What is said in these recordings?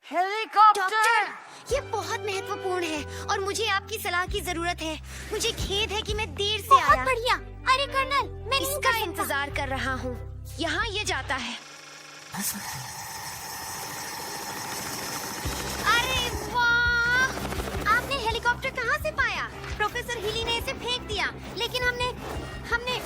Helicopter! ये बहुत महत्वपूर्ण है और मुझे आपकी सलाह की जरूरत है। मुझे खेद है कि मैं देर से आया। बहुत बढ़िया। अरे कर्नल, मैं इसका इंतजार कर रहा हूँ। यहाँ ये जाता है। अरे वाह! आपने हेलीकॉप्टर कहाँ से पाया? प्रोफेसर हिली ने इसे फेंक दिया, लेकिन हमने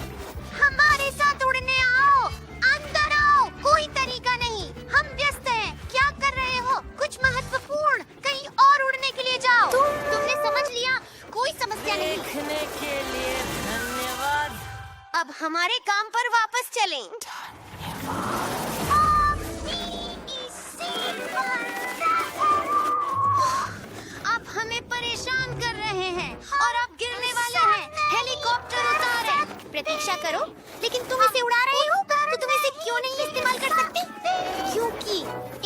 हमारे साथ उड़ने आओ। अंदर आओ। कोई तरीका नहीं, हम व्यस्त हैं। क्या कर रहे हो? कुछ महत्वपूर्ण। कहीं और उड़ने के लिए जाओ। तुमने समझ लिया? कोई समस्या नहीं। देखने के लिए धन्यवाद। अब हमारे काम पर वापस चलें। आप हमें परेशान कर रहे हैं और आप गिरने वाले हैं। हेलीकॉप्टर उतारें। प्रतीक्षा करो। लेकिन तुम इसे उड़ा रही हो, तो तुम इसे क्यों नहीं इस्तेमाल कर सकती? क्योंकि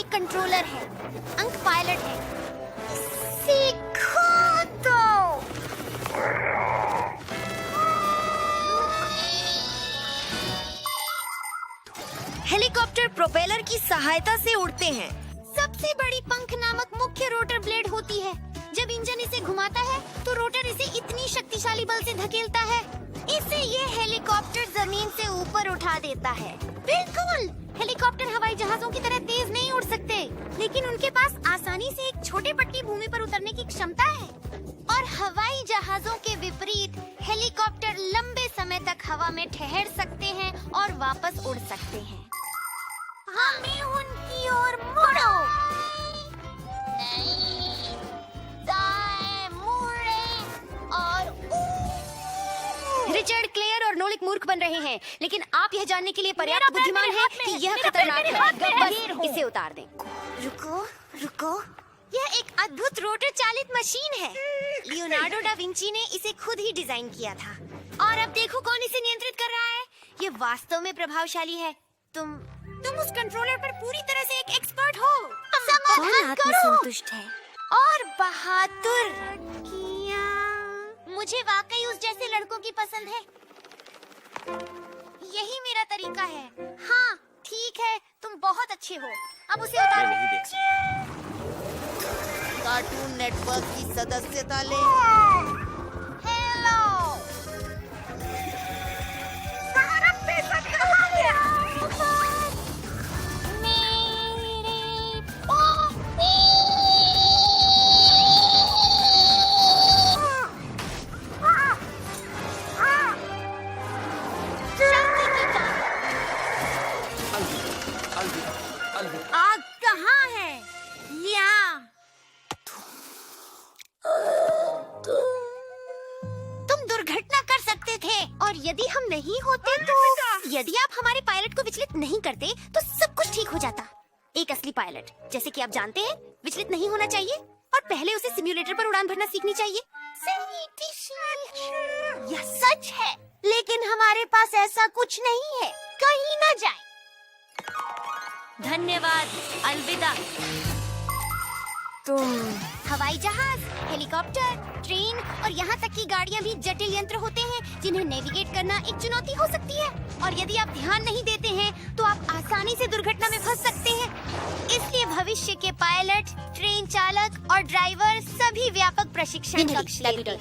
एक कंट्रोलर है, अंक पायलट है। सीखो तो। हेलीकॉप्टर प्रोपेलर की सहायता से उड़ते हैं। सबसे बड़ी पंख नामक मुख्य रोटर ब्लेड होती है। जब इंजन इसे घुमाता है तो रोटर इसे इतनी शक्तिशाली बल से धकेलता है, इससे ये हेलीकॉप्टर जमीन से ऊपर उठा देता है। बिल्कुल, हेलीकॉप्टर हवाई जहाजों की तरह तेज नहीं उड़ सकते, लेकिन उनके पास आसानी से एक छोटे पट्टी भूमि पर उतरने की क्षमता है। और हवाई जहाजों के विपरीत हेलीकॉप्टर लंबे समय तक हवा में ठहर सकते हैं और वापस उड़ सकते हैं। हमें उनकी ओर मुड़ो। दाएं मुड़ें और रिचर्ड, क्लेयर और नोलिक मूर्ख बन रहे हैं, लेकिन आप यह जानने के लिए पर्याप्त बुद्धिमान हैं कि यह खतरनाक है। बस इसे उतार दें। रुको। यह एक अद्भुत रोटर चालित मशीन है। लियोनार्डो डा विंची ने इसे खुद ही डिजाइन किया था। और अब देखो कौन इसे नियंत्रित कर रहा है। ये वास्तव में प्रभावशाली है। तुम उस कंट्रोलर पर पूरी तरह से एक एक्सपर्ट हो। समाधान करो। संतुष्ट है और बहादुर। मुझे वाकई उस जैसे लड़कों की पसंद है। यही मेरा तरीका है। हाँ, ठीक है, तुम बहुत अच्छे हो। अब उसे उतार। मैं नहीं देख सकता। कार्टून नेटवर्क की सदस्यता ले। हेलो। आग कहाँ है? यहाँ। तुम दुर्घटना कर सकते थे। और यदि हम नहीं होते तो? यदि आप हमारे पायलट को विचलित नहीं करते तो सब कुछ ठीक हो जाता। एक असली पायलट, जैसे कि आप जानते हैं, विचलित नहीं होना चाहिए और पहले उसे सिम्युलेटर पर उड़ान भरना सीखनी चाहिए। यह सच है, लेकिन हमारे पास ऐसा कुछ नहीं है। कहीं न जाए। धन्यवाद, अलविदा। हवाई जहाज, हेलीकॉप्टर, ट्रेन और यहाँ तक कि गाड़ियाँ भी जटिल यंत्र होते हैं जिन्हें नेविगेट करना एक चुनौती हो सकती है। और यदि आप ध्यान नहीं देते हैं तो आप आसानी से दुर्घटना में फंस सकते हैं। इसलिए भविष्य के पायलट, ट्रेन चालक और ड्राइवर सभी व्यापक प्रशिक्षण कक्ष लेंगे।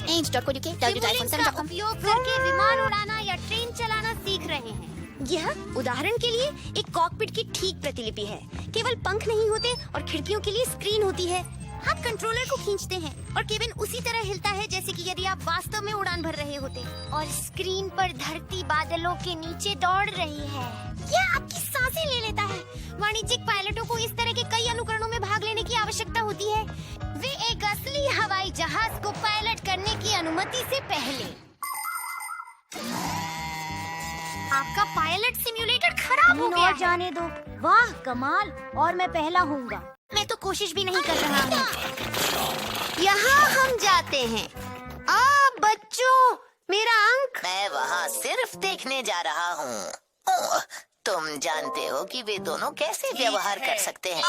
सिमुलेशन का उपयोग करके विमान उड़ाना या ट्रेन चलाना सीख रहे हैं। यह उदाहरण के लिए एक कॉकपिट की ठीक प्रतिलिपि है। केवल पंख नहीं होते और खिड़कियों के लिए स्क्रीन होती है। हाथ कंट्रोलर को खींचते हैं और केबिन उसी तरह हिलता है जैसे कि यदि आप वास्तव में उड़ान भर रहे होते। और स्क्रीन पर धरती बादलों के नीचे दौड़ रही है। यह आपकी सांसें ले लेता है। वाणिज्यिक पायलटों को इस तरह के कई अनुकरणों में भाग लेने की आवश्यकता होती है। वे एक असली हवाई जहाज को पायलट करने की अनुमति से पहले। आपका पायलट सिम्युलेटर खराब हो गया है। जाने दो। वाह कमाल, और मैं पहला होऊंगा। मैं तो कोशिश भी नहीं कर रहा हूँ। यहाँ हम जाते हैं। बच्चों, मेरा अंक। मैं वहाँ सिर्फ देखने जा रहा हूँ। तुम जानते हो कि वे दोनों कैसे व्यवहार कर सकते हैं।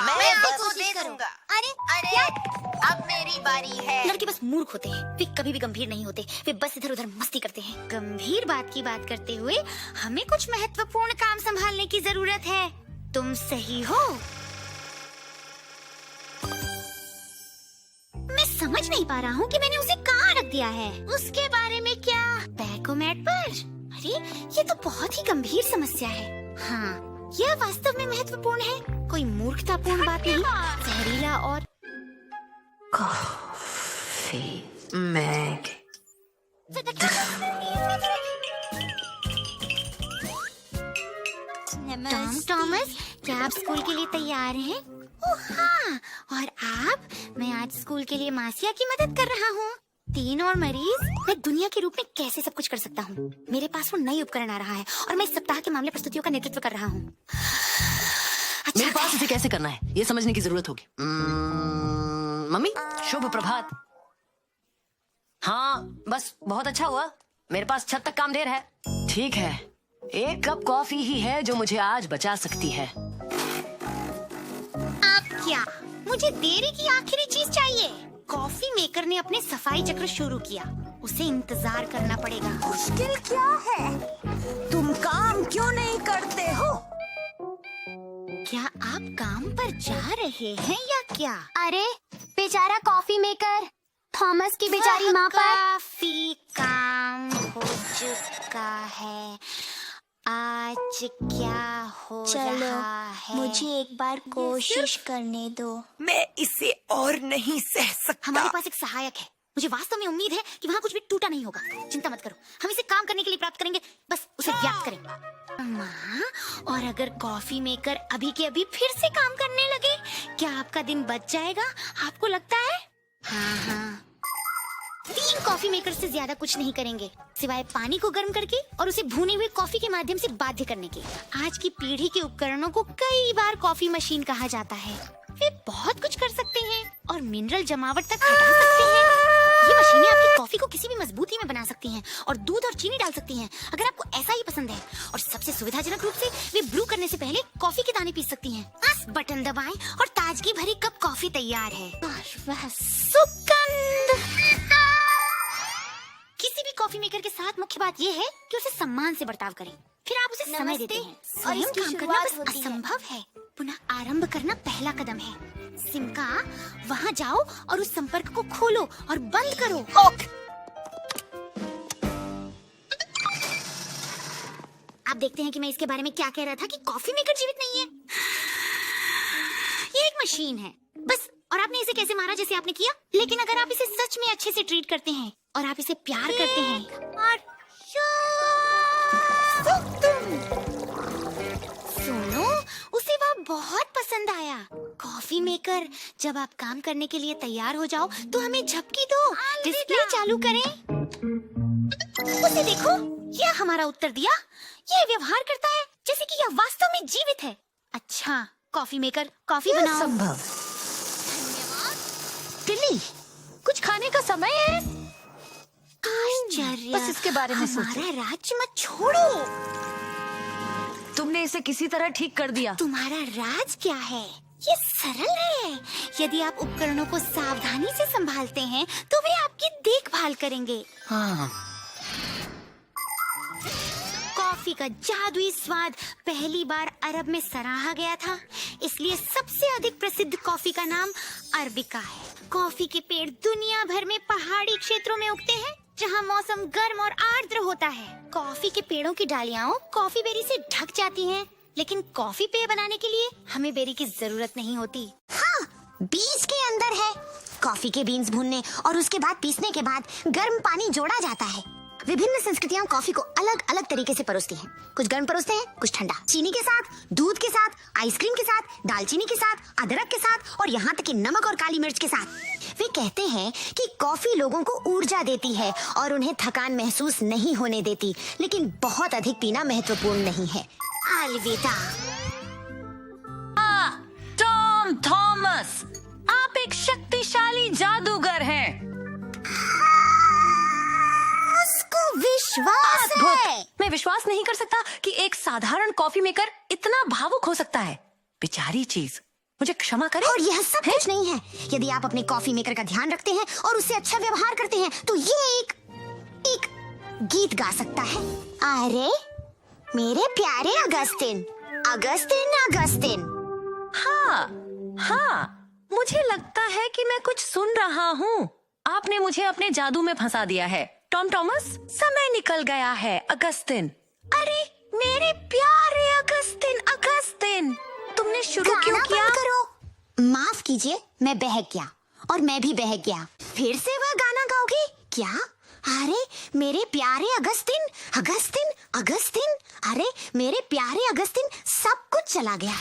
मैं बस देखूंगा। अरे अब मेरी बारी है। लड़के बस मूर्ख होते हैं। वे कभी भी गंभीर नहीं होते। वे बस इधर उधर मस्ती करते हैं। गंभीर बात की बात करते हुए हमें कुछ महत्वपूर्ण काम संभालने की जरूरत है। तुम सही हो। समझ नहीं पा रहा हूँ कि मैंने उसे कहाँ रख दिया है। उसके बारे में क्या? बैकोमैट पर? अरे ये तो बहुत ही गंभीर समस्या है। हाँ, यह वास्तव में महत्वपूर्ण है, कोई मूर्खतापूर्ण बात नहीं। जहरीला और कॉफी मैग। टॉमस, क्या आप स्कूल के लिए तैयार हैं? ओह हाँ, और आप? मैं आज स्कूल के लिए मासिया की मदद कर रहा हूँ। 3 और मरीज, मैं दुनिया के रूप में कैसे सब कुछ कर सकता हूँ। मेरे पास वो नई उपकरण आ रहा है और मैं इस सप्ताह के मामले प्रस्तुतियों का नेतृत्व कर रहा हूँ। मेरे पास इसे कैसे करना है ये समझने की जरूरत होगी। मम्मी, शुभ प्रभात। हाँ, बस बहुत अच्छा हुआ। मेरे पास छत तक काम देर है। ठीक है, एक कप कॉफी ही है जो मुझे आज बचा सकती है। आप क्या? मुझे देरी की आखिरी चीज चाहिए। कॉफी मेकर ने अपने सफाई चक्र शुरू किया, उसे इंतजार करना पड़ेगा। मुश्किल क्या है? तुम काम क्यों नहीं करते हो? क्या आप काम पर जा रहे हैं या क्या? अरे बेचारा कॉफी मेकर, थॉमस की बेचारी माँ पर। काफी काम हो चुका है, आज क्या हो रहा है? मुझे एक बार कोशिश करने दो। मैं इसे और नहीं सह सकता। हमारे पास एक सहायक है। मुझे वास्तव में उम्मीद है कि वहाँ कुछ भी टूटा नहीं होगा। चिंता मत करो, हम इसे काम करने के लिए प्राप्त करेंगे, बस उसे व्याप्त करें। माँ, और अगर कॉफी मेकर अभी के अभी फिर से काम करने लगे, क्या आपका दिन बच जाएगा? आपको लगता है? हाँ, 3 कॉफी मेकर से ज्यादा कुछ नहीं करेंगे, सिवाय पानी को गर्म करके और उसे भुनी हुई कॉफी के माध्यम से बाध्य करने के। आज की पीढ़ी के उपकरणों को कई बार कॉफी मशीन कहा जाता है। वे बहुत कुछ कर सकते हैं और मिनरल जमावट तक हटा सकते हैं। ये मशीनें आपकी कॉफी को किसी भी मजबूती में बना सकती हैं और दूध और चीनी डाल सकती हैं, अगर आपको ऐसा ही पसंद है। और सबसे सुविधाजनक रूप से वे ब्रू करने से पहले कॉफी के दाने पीस सकती हैं। बस बटन दबाएं और ताजगी भरी कप कॉफी तैयार है। वह सुगंध! किसी भी कॉफी मेकर के साथ मुख्य बात यह है कि उसे सम्मान से बर्ताव करें। फिर आप उसे समय देते हैं। और स्वयं इसकी काम करना शुरुआत बस होती है। असंभव है, पुनः आरंभ करना पहला कदम है। सिमका, वहाँ जाओ और उस संपर्क को खोलो और बंद करो। आप देखते हैं कि मैं इसके बारे में क्या कह रहा था कि कॉफी मेकर जीवित नहीं है। ये एक मशीन है बस, और आपने इसे कैसे मारा जैसे आपने किया। लेकिन अगर आप इसे सच में अच्छे से ट्रीट करते हैं और आप इसे प्यार करते हैं और सुनो, उसे वह बहुत पसंद आया। कॉफी मेकर, जब आप काम करने के लिए तैयार हो जाओ तो हमें झपकी दो। डिस्प्ले चालू करें। उसे देखो, यह हमारा उत्तर दिया। यह व्यवहार करता है जैसे कि यह वास्तव में जीवित है। अच्छा, कॉफी मेकर, कॉफी बनाओ। संभव। टिली, कुछ खाने का समय है। आश्चर्य, बस इसके बारे में सोचो। हमारा राज्य मत छोड़ो। तुमने इसे किसी तरह ठीक कर दिया। तुम्हारा राज क्या है? ये सरल है। यदि आप उपकरणों को सावधानी से संभालते हैं तो वे आपकी देखभाल करेंगे। हाँ। कॉफी का जादुई स्वाद पहली बार अरब में सराहा गया था, इसलिए सबसे अधिक प्रसिद्ध कॉफी का नाम अरबिका है। कॉफी के पेड़ दुनिया भर में पहाड़ी क्षेत्रों में उगते हैं, जहाँ मौसम गर्म और आर्द्र होता है। कॉफी के पेड़ों की डालियाँ कॉफी बेरी से ढक जाती हैं, लेकिन कॉफी पेय बनाने के लिए हमें बेरी की जरूरत नहीं होती। हाँ, बीज के अंदर है। कॉफी के बीन्स भूनने और उसके बाद पीसने के बाद गर्म पानी जोड़ा जाता है। विभिन्न संस्कृतियां कॉफी को अलग अलग तरीके से परोसती हैं। कुछ गर्म परोसते हैं, कुछ ठंडा, चीनी के साथ, दूध के साथ, आइसक्रीम के साथ, दालचीनी के साथ, अदरक के साथ और यहाँ तक कि नमक और काली मिर्च के साथ। वे कहते हैं कि कॉफी लोगों को ऊर्जा देती है और उन्हें थकान महसूस नहीं होने देती, लेकिन बहुत अधिक पीना महत्वपूर्ण नहीं है। अलविदा। टॉम थॉमस, आप एक शक्तिशाली जादूगर हैं। उसको विश्वास है। मैं विश्वास नहीं कर सकता कि एक साधारण कॉफी मेकर इतना भावुक हो सकता है। बेचारी चीज, मुझे क्षमा करें। और यह सब कुछ नहीं है। यदि आप अपने कॉफी मेकर का ध्यान रखते हैं और उससे अच्छा व्यवहार करते हैं तो ये एक गीत गा सकता है। अरे मेरे प्यारे अगस्तिन, अगस्तिन, अगस्तिन। हाँ, मुझे मुझे लगता है कि मैं कुछ सुन रहा हूँ। आपने मुझे अपने जादू में फंसा दिया है। टॉम थॉमस, समय निकल गया है। अगस्तिन, अरे मेरे प्यारे अगस्तिन, अगस्तिन, तुमने शुरू क्यों गाना किया? बंद करो। माफ कीजिए, मैं बहक गया और मैं भी बहक गया। फिर से वह गाना गाओगे क्या? अरे मेरे प्यारे अगस्तिन, अगस्तिन, अगस्तिन, अरे मेरे प्यारे अगस्तिन, सब कुछ चला गया।